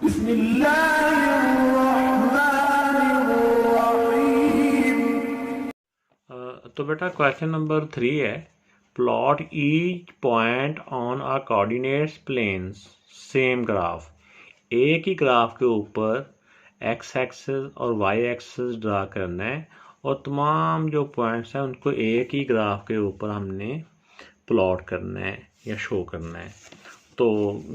तो बेटा question number 3 है, plot each point on a coordinates planes same graph. एक ही ग्राफ के ऊपर एक्स एक्सिस और वाई एक्सिस ड्रा करना है और तमाम जो पॉइंट्स हैं उनको एक ही ग्राफ के ऊपर हमने प्लॉट करना है या शो करना है। तो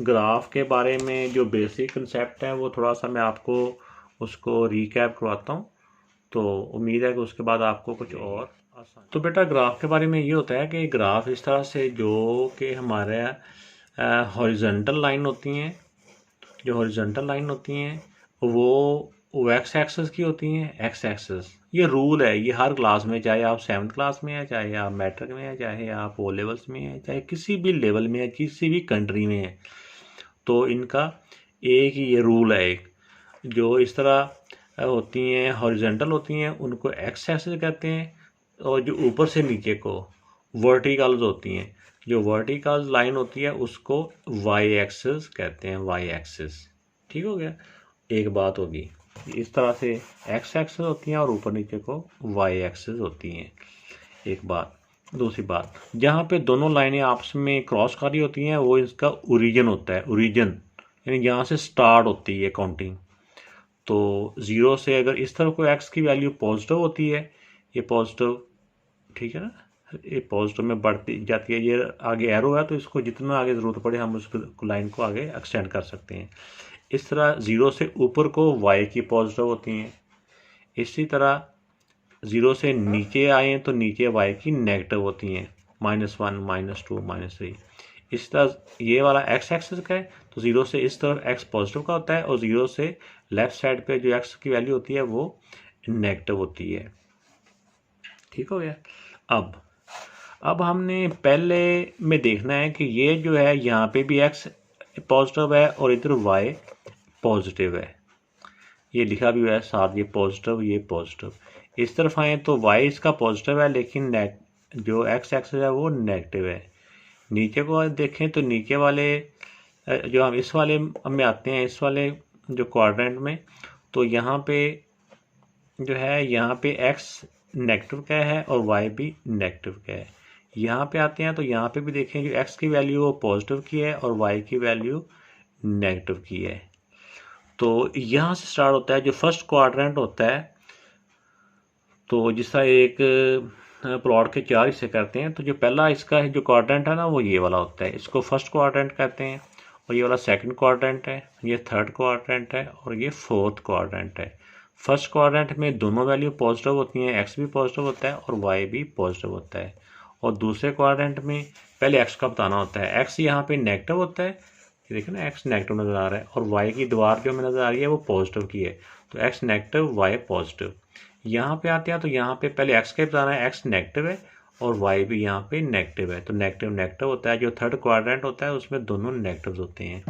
ग्राफ के बारे में जो बेसिक कंसेप्ट है वो थोड़ा सा मैं आपको उसको रिकैप करवाता हूँ, तो उम्मीद है कि उसके बाद आपको कुछ और आसान। तो बेटा ग्राफ के बारे में ये होता है कि ग्राफ इस तरह से जो कि हमारे हॉरिजॉन्टल लाइन होती हैं, जो हॉरिजॉन्टल लाइन होती हैं वो एक्स एक्सिस की होती हैं। एक्स एक्सिस ये रूल है, ये हर क्लास में, चाहे आप 7th क्लास में हैं, चाहे आप मैट्रिक में हैं, चाहे आप ओ लेवल्स में हैं, चाहे किसी भी लेवल में है, किसी भी कंट्री में है, तो इनका एक ही ये रूल है। एक जो इस तरह होती हैं हॉरिजॉन्टल होती हैं उनको एक्स एक्सिस कहते हैं, और जो ऊपर से नीचे को वर्टिकल्स होती हैं, जो वर्टिकल लाइन होती है उसको वाई एक्सिस कहते हैं, वाई एक्सिस। ठीक हो गया, एक बात होगी। इस तरह से एक्स एक्सिस होती हैं और ऊपर नीचे को वाई एक्सिस होती हैं, एक बात। दूसरी बात, जहाँ पे दोनों लाइनें आपस में क्रॉस कर रही होती हैं वो इसका ओरिजिन होता है। ओरिजिन यानी यहाँ से स्टार्ट होती है काउंटिंग। तो 0 से अगर इस तरफ को एक्स की वैल्यू पॉजिटिव होती है, ये पॉजिटिव, ठीक है ना, ये पॉजिटिव में बढ़ती जाती है। ये आगे एरो है तो इसको जितना आगे ज़रूरत पड़े हम उस लाइन को आगे एक्सटेंड कर सकते हैं। इस तरह 0 से ऊपर को वाई की पॉजिटिव होती हैं। इसी तरह 0 से नीचे आए तो नीचे वाई की नेगेटिव होती हैं, -1, -2, -3। इस तरह ये वाला एक्स एक्सिस का है तो 0 से इस तरफ एक्स पॉजिटिव का होता है और 0 से लेफ्ट साइड पे जो एक्स की वैल्यू होती है वो नेगेटिव होती है। ठीक हो गया। अब हमने पहले में देखना है कि ये जो है यहाँ पे भी एक्स पॉजिटिव है और इधर वाई पॉजिटिव है, ये लिखा भी हुआ है साथ, ये पॉजिटिव ये पॉजिटिव। इस तरफ आए तो वाई इसका पॉजिटिव है लेकिन जो एक्स एक्सिस है वो नेगेटिव है। नीचे को देखें तो नीचे वाले जो हम इस वाले में आते हैं, इस वाले जो क्वाड्रेंट में, तो यहाँ पे जो है यहाँ पे एक्स नेगेटिव का है और वाई भी नेगेटिव का है। यहाँ पे आते हैं तो यहाँ पे भी देखें जो एक्स की वैल्यू वो पॉजिटिव की है और वाई की वैल्यू नेगेटिव की है। तो यहाँ से स्टार्ट होता है जो फर्स्ट क्वाड्रेंट होता है। तो जिस तरह एक प्लॉट के 4 हिस्से करते हैं तो जो पहला इसका है जो क्वाड्रेंट है ना वो ये वाला होता है, इसको फर्स्ट क्वाड्रेंट कहते हैं। और ये वाला सेकंड क्वाड्रेंट है, ये थर्ड क्वाड्रेंट है और ये फोर्थ क्वाड्रेंट है। फर्स्ट क्वाड्रेंट में दोनों वैल्यू पॉजिटिव होती हैं, एक्स भी पॉजिटिव होता है और वाई भी पॉजिटिव होता है। और दूसरे क्वाड्रेंट में पहले एक्स का बताना होता है, एक्स यहाँ पे नेगेटिव होता है, ये देखिए ना एक्स नेगेटिव नज़र आ रहा है, और वाई की दीवार जो हमें नज़र आ रही है वो पॉजिटिव की है, तो एक्स नेगेटिव वाई पॉजिटिव। यहाँ पे आते हैं तो यहाँ पे पहले एक्स का बताना है, एक्स नेगेटिव है और वाई भी यहाँ पे नेगेटिव है, तो नेगेटिव नेगेटिव होता है। जो थर्ड क्वाड्रेंट होता है उसमें दोनों नेगेटिव होते हैं।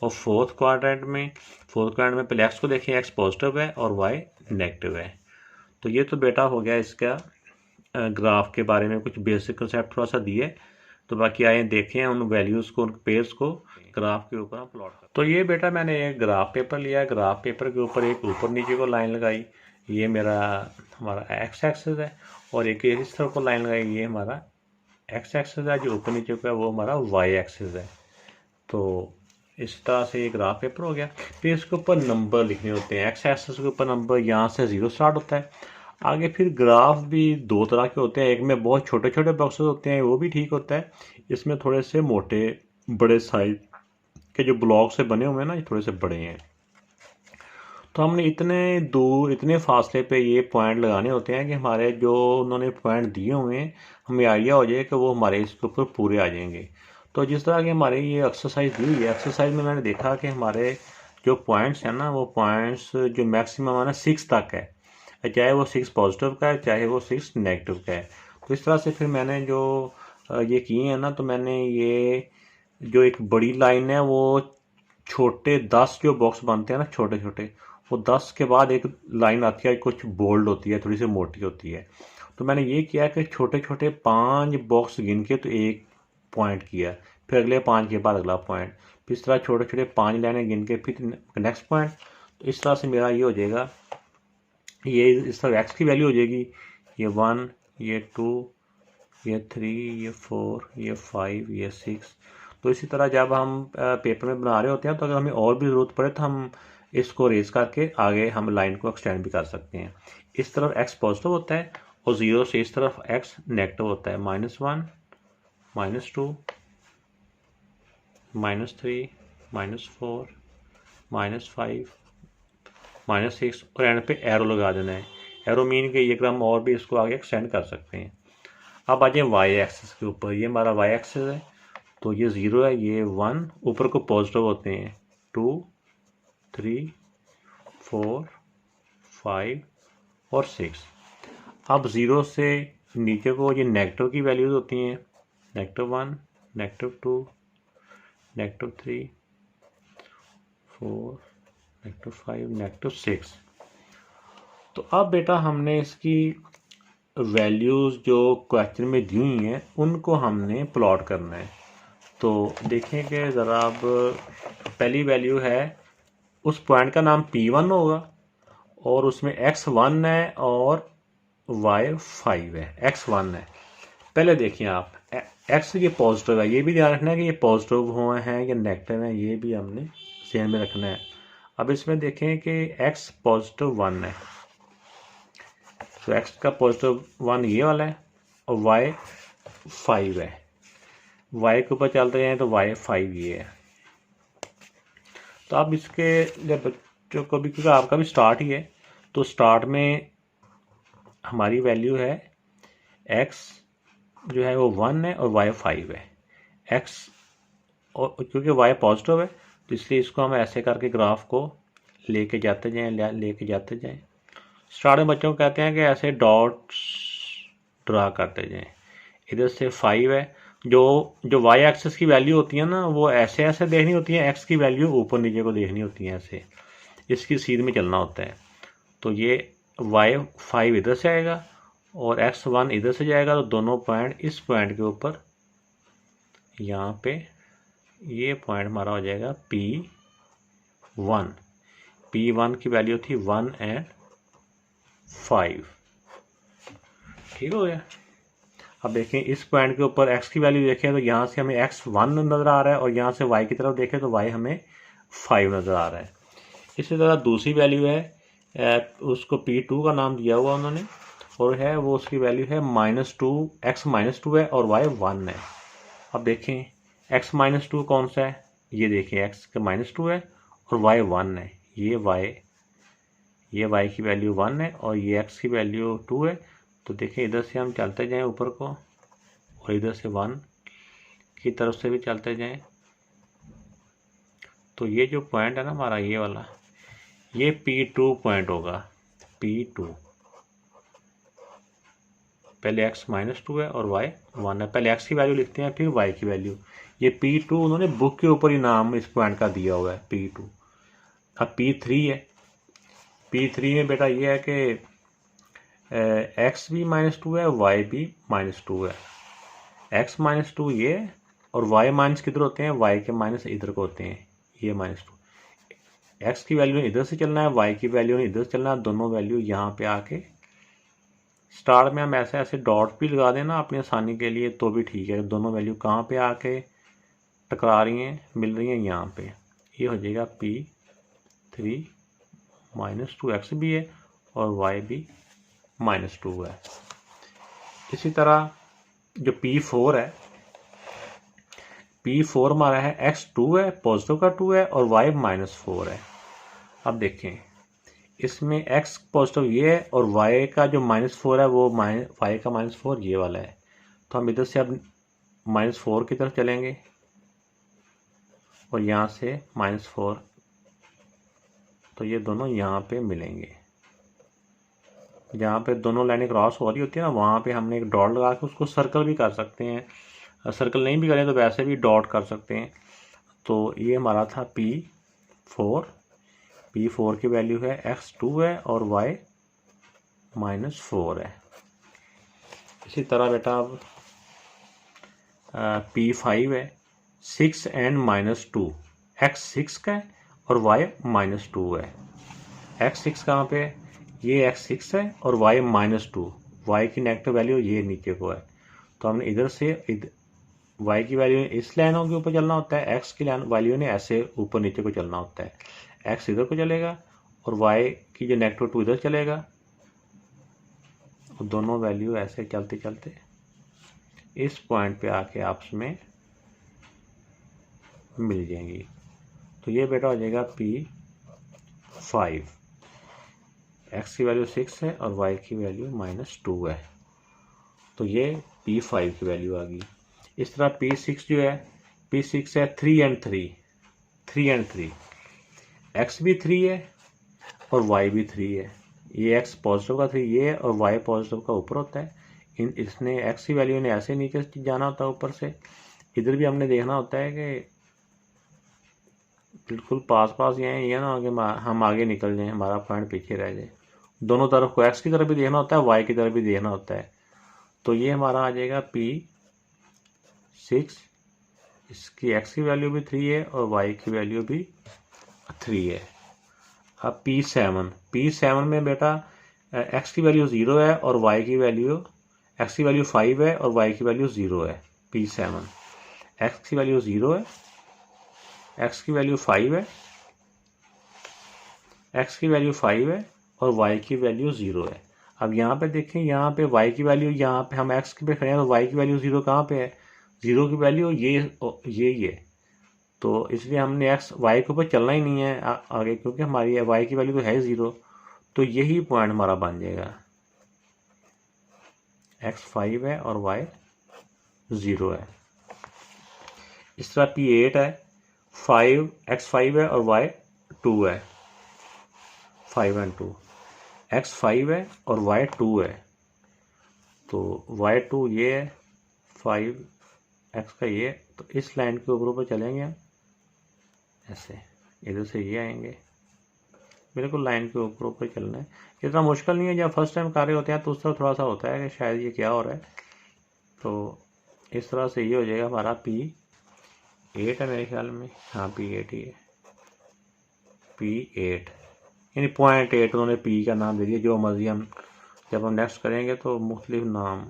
और फोर्थ क्वाड्रेंट में पहले एक्स को देखें, एक्स पॉजिटिव है और वाई नेगेटिव है। तो ये तो बेटा हो गया इसका ग्राफ के बारे में कुछ बेसिक कंसेप्ट थोड़ा सा दिए। तो बाकी आए देखें उन वैल्यूज़ को, उन पेयर्स को ग्राफ के ऊपर हम प्लॉट कर। तो ये बेटा मैंने एक ग्राफ पेपर लिया, ग्राफ पेपर के ऊपर एक ऊपर नीचे को लाइन लगाई, ये मेरा हमारा एक्स एक्सिस है, और एक इस तरफ को लाइन लगाई, ये हमारा एक्स एक्सिस है, जो ऊपर नीचे को है वो हमारा वाई एक्सिस है। तो इस तरह से ये ग्राफ पेपर हो गया। फिर इसके ऊपर नंबर लिखने होते हैं, एक्स एक्सिस के ऊपर नंबर यहाँ से 0 स्टार्ट होता है। आगे फिर ग्राफ भी 2 तरह के होते हैं, एक में बहुत छोटे छोटे बॉक्सेस होते हैं, वो भी ठीक होता है। इसमें थोड़े से मोटे बड़े साइज के जो ब्लॉक से बने हुए हैं ना, ये थोड़े से बड़े हैं। तो हमने इतने दूर, इतने फासले पे ये पॉइंट लगाने होते हैं कि हमारे जो उन्होंने पॉइंट दिए हुए हैं हमें आइडिया हो जाए कि वो हमारे इसके ऊपर पूरे आ जाएंगे। तो जिस तरह की हमारे ये एक्सरसाइज दी हुई है, एक्सरसाइज में मैंने देखा कि हमारे जो पॉइंट्स हैं ना, वो पॉइंट्स जो मैक्सिमम है ना 6 तक है, चाहे वो 6 पॉजिटिव का है चाहे वो 6 नेगेटिव का है। तो इस तरह से फिर मैंने जो ये किए हैं ना, तो मैंने ये जो एक बड़ी लाइन है वो छोटे 10 जो बॉक्स बनते हैं ना छोटे छोटे, वो 10 के बाद एक लाइन आती है, कुछ बोल्ड होती है, थोड़ी सी मोटी होती है। तो मैंने ये किया कि छोटे छोटे 5 बॉक्स गिन के तो एक पॉइंट किया, फिर अगले 5 के बाद अगला पॉइंट, फिर इस तरह छोटे छोटे 5 लाइनें गिन के फिर नेक्स्ट पॉइंट। तो इस तरह से मेरा ये हो जाएगा, ये इस तरह एक्स की वैल्यू हो जाएगी, ये 1, ये 2, ये 3, ये 4, ये 5, ये 6। तो इसी तरह जब हम पेपर में बना रहे होते हैं तो अगर हमें और भी ज़रूरत पड़े तो हम इसको रेज करके आगे हम लाइन को एक्सटेंड भी कर सकते हैं। इस तरफ एक्स पॉजिटिव होता है और 0 से इस तरफ एक्स नेगेटिव होता है। -1, -2, -3, -4, -5, -6 और एंड पे एरो लगा देना है। एरो मीन के ये हम और भी इसको आगे एक्सटेंड कर सकते हैं। अब आ जाए वाई एक्सिस के ऊपर। ये हमारा वाई एक्सिस है, तो ये 0 है, ये 1, ऊपर को पॉजिटिव होते हैं 2, 3, 4, 5 और 6। अब 0 से नीचे को ये नेगेटिव की वैल्यूज होती हैं, -1, -2, -3, 4, -5, -6। तो अब बेटा हमने इसकी वैल्यूज़ जो क्वेश्चन में दी हुई हैं उनको हमने प्लॉट करना है। तो देखें कि ज़रा अब पहली वैल्यू है, उस पॉइंट का नाम P1 होगा और उसमें x1 है और y5 है। x1 है, पहले देखिए आप x ये पॉजिटिव है, ये भी ध्यान रखना है कि ये पॉजिटिव हुए हैं या नेगेटिव है, ये भी हमने ध्यान में रखना है। अब इसमें देखें कि x पॉजिटिव 1 है, तो x का पॉजिटिव 1 ये वाला है और y 5 है। y के ऊपर चलते जाएं तो y 5 ये है। तो अब इसके जब बच्चों को भी, क्योंकि आपका भी स्टार्ट ही है, तो स्टार्ट में हमारी वैल्यू है x जो है वो 1 है और y 5 है। x और क्योंकि y पॉजिटिव है तो इसलिए इसको हम ऐसे करके ग्राफ को लेके जाते जाएं। स्टार्ट में बच्चों को कहते हैं कि ऐसे डॉट्स ड्रा करते जाएं। इधर से 5 है, जो y एक्सिस की वैल्यू होती है ना वो ऐसे ऐसे देखनी होती है, x की वैल्यू ऊपर नीचे को देखनी होती है, ऐसे इसकी सीध में चलना होता है। तो ये y5 इधर से आएगा और x1 इधर से जाएगा, तो दोनों पॉइंट इस पॉइंट के ऊपर यहाँ पे ये पॉइंट हमारा हो जाएगा P1। P1 की वैल्यू थी 1 और 5। ठीक हो गया। अब देखें इस पॉइंट के ऊपर x की वैल्यू देखें तो यहाँ से हमें x1 नज़र आ रहा है और यहाँ से y की तरफ देखें तो y हमें 5 नज़र आ रहा है। इसी तरह दूसरी वैल्यू है, उसको P2 का नाम दिया हुआ उन्होंने और है वो उसकी वैल्यू है -2, x -2 है और y 1 है। अब देखें x -2 कौन सा है, ये देखिए x का -2 है और y 1 है। ये y की वैल्यू 1 है और ये x की वैल्यू 2 है। तो देखें इधर से हम चलते जाएं ऊपर को और इधर से 1 की तरफ से भी चलते जाएं, तो ये जो पॉइंट है ना हमारा ये वाला, ये P2 पॉइंट होगा। P2 पहले x -2 है और y 1 है। पहले x की वैल्यू लिखते हैं फिर y की वैल्यू। ये P2 उन्होंने बुक के ऊपर ही नाम इस पॉइंट का दिया हुआ है P2। अब P3 है, P3 में बेटा ये है कि x भी -2 है, y भी -2 है। x -2 ये और y माइनस किधर होते हैं, y के माइनस इधर को होते हैं, ये -2। x की वैल्यू ने इधर से चलना है, y की वैल्यू ने इधर से चलना है, दोनों वैल्यू यहाँ पे आके स्टार्ट में हम ऐसे ऐसे डॉट भी लगा देना अपनी आसानी के लिए तो भी ठीक है। दोनों वैल्यू कहाँ पे आके टकरा रही हैं, मिल रही हैं यहाँ पे, ये हो जाएगा P3 -2x भी है और y भी -2 है। इसी तरह जो P4 है, P4 हमारा है x2 है, पॉजिटिव का 2 है और y -4 है। अब देखें इसमें x पॉजिटिव ये है और y का जो -4 है वो y का -4 ये वाला है। तो हम इधर से अब -4 की तरफ चलेंगे और यहाँ से -4, तो ये दोनों यहाँ पे मिलेंगे। जहाँ पे दोनों लाइनें क्रॉस हो रही होती है ना वहाँ पे हमने एक डॉट लगा के उसको सर्कल भी कर सकते हैं। सर्कल नहीं भी करें तो वैसे भी डॉट कर सकते हैं। तो ये हमारा था P4 की वैल्यू है x2 है और y -4 है। इसी तरह बेटा अब P5 है 6 और -2, एक्स 6 का है और वाई -2 है। एक्स 6 कहाँ पे है, ये एक्स 6 है और वाई -2, वाई की नेगेटिव वैल्यू ये नीचे को है। तो हमने इधर से वाई की वैल्यू इस लाइनों के ऊपर चलना होता है, एक्स की वैल्यू ने ऐसे ऊपर नीचे को चलना होता है। एक्स इधर को चलेगा और वाई की जो -2 इधर चलेगा, और दोनों वैल्यू ऐसे चलते चलते इस पॉइंट पे आके आपस में मिल जाएंगी। तो ये बेटा हो जाएगा P5। एक्स की वैल्यू 6 है और वाई की वैल्यू -2 है, तो ये P5 की वैल्यू आ गई। इस तरह P6 जो है, P6 है 3 and 3, एक्स भी 3 है और वाई भी 3 है। ये एक्स पॉजिटिव का 3 ये है और वाई पॉजिटिव का ऊपर होता है। इसने एक्स की वैल्यू ने ऐसे नीचे जाना होता है ऊपर से। इधर भी हमने देखना होता है कि बिल्कुल पास पास ये ना आगे हम आगे निकल जाएं, हमारा पॉइंट पीछे रह जाए। दोनों तरफ को एक्स की तरफ भी देखना होता है, वाई की तरफ भी देखना होता है। तो ये हमारा आ जाएगा P6, इसकी एक्स की वैल्यू भी 3 है और वाई की वैल्यू भी 3 है। अब P7 में बेटा एक्स की वैल्यू 0 है और वाई की वैल्यू, एक्स की वैल्यू 5 है और वाई की वैल्यू 0 है। P7 एक्स की वैल्यू 0 है, एक्स की वैल्यू 5 है, एक्स की वैल्यू 5 है और वाई की वैल्यू 0 है। अब यहाँ पे देखें, यहाँ पे वाई की वैल्यू, यहाँ पे हम एक्स पे खड़े हैं तो वाई की वैल्यू 0 कहाँ पे है, 0 की वैल्यू ये तो इसलिए हमने एक्स वाई के ऊपर चलना ही नहीं है आगे, क्योंकि हमारी वाई की वैल्यू तो है 0। तो यही पॉइंट हमारा बन जाएगा, एक्स 5 है और वाई 0 है। इस तरह P8 है, एक्स 5 है और वाई 2 है, 5 and 2, एक्स 5 है और वाई 2 है। तो वाई 2 ये है, 5 एक्स का ये, तो इस लाइन के ऊपर चलेंगे हम ऐसे, इधर से ये आएंगे, बिल्कुल लाइन के ऊपर चलना है। इतना मुश्किल नहीं है, जब फर्स्ट टाइम कर रहे होते हैं तो उस तरह थोड़ा सा होता है कि शायद ये क्या हो रहा है। तो इस तरह से ये हो जाएगा हमारा P8 है मेरे ख्याल में, हाँ P8 ही है, P8 यानी .8 उन्होंने P का नाम दे दिया। जो मर्जी हम जब हम नेक्स्ट करेंगे तो मुख्तलिफ नाम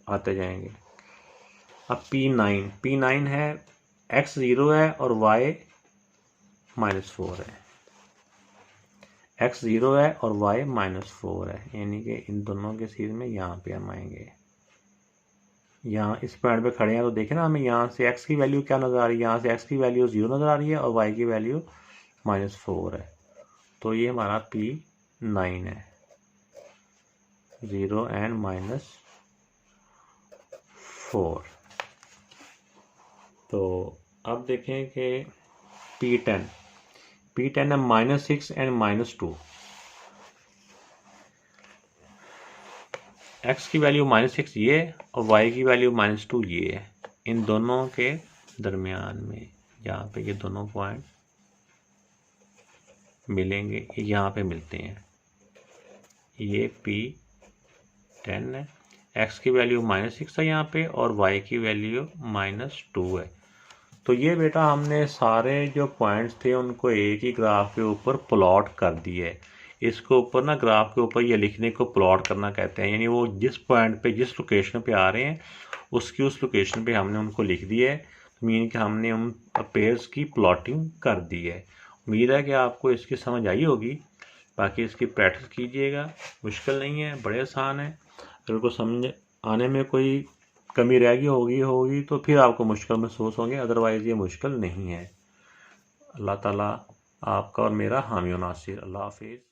आते जाएंगे। अब P9 है, एक्स 0 है और वाई -4 है, एक्स 0 है और वाई -4 है, यानी कि इन दोनों के सीध में यहाँ पे हम आएंगे। यहाँ इस पॉइंट पे खड़े हैं तो देखें ना, हमें यहाँ से एक्स की वैल्यू क्या नज़र आ रही है, यहाँ से एक्स की वैल्यू 0 नज़र आ रही है और वाई की वैल्यू -4 है। तो ये हमारा P9 है, 0 and -4। तो अब देखें कि P10 है -6 and -2, एक्स की वैल्यू -6 ये और वाई की वैल्यू -2 ये है। इन दोनों के दरमियान में यहाँ पे ये दोनों पॉइंट मिलेंगे, यहाँ पे मिलते हैं। ये P10 है, एक्स की वैल्यू -6 है यहाँ पे और वाई की वैल्यू -2 है। तो ये बेटा हमने सारे जो पॉइंट्स थे उनको एक ही ग्राफ के ऊपर प्लॉट कर दिए। इसको ऊपर ना ग्राफ के ऊपर ये लिखने को प्लॉट करना कहते हैं, यानी वो जिस पॉइंट पे जिस लोकेशन पे आ रहे हैं उसकी उस लोकेशन पे हमने उनको लिख दिया है। मीन कि हमने उन पेयर्स की प्लॉटिंग कर दी है। उम्मीद है कि आपको इसकी समझ आई होगी। बाकी इसकी प्रैक्टिस कीजिएगा, मुश्किल नहीं है, बड़े आसान है। अगर को समझ आने में कोई कमी रह गई होगी तो फिर आपको मुश्किल महसूस होंगे, अदरवाइज़ ये मुश्किल नहीं है। अल्लाह ताला आपका और मेरा हामी और नासिर। अल्लाह हाफिज़।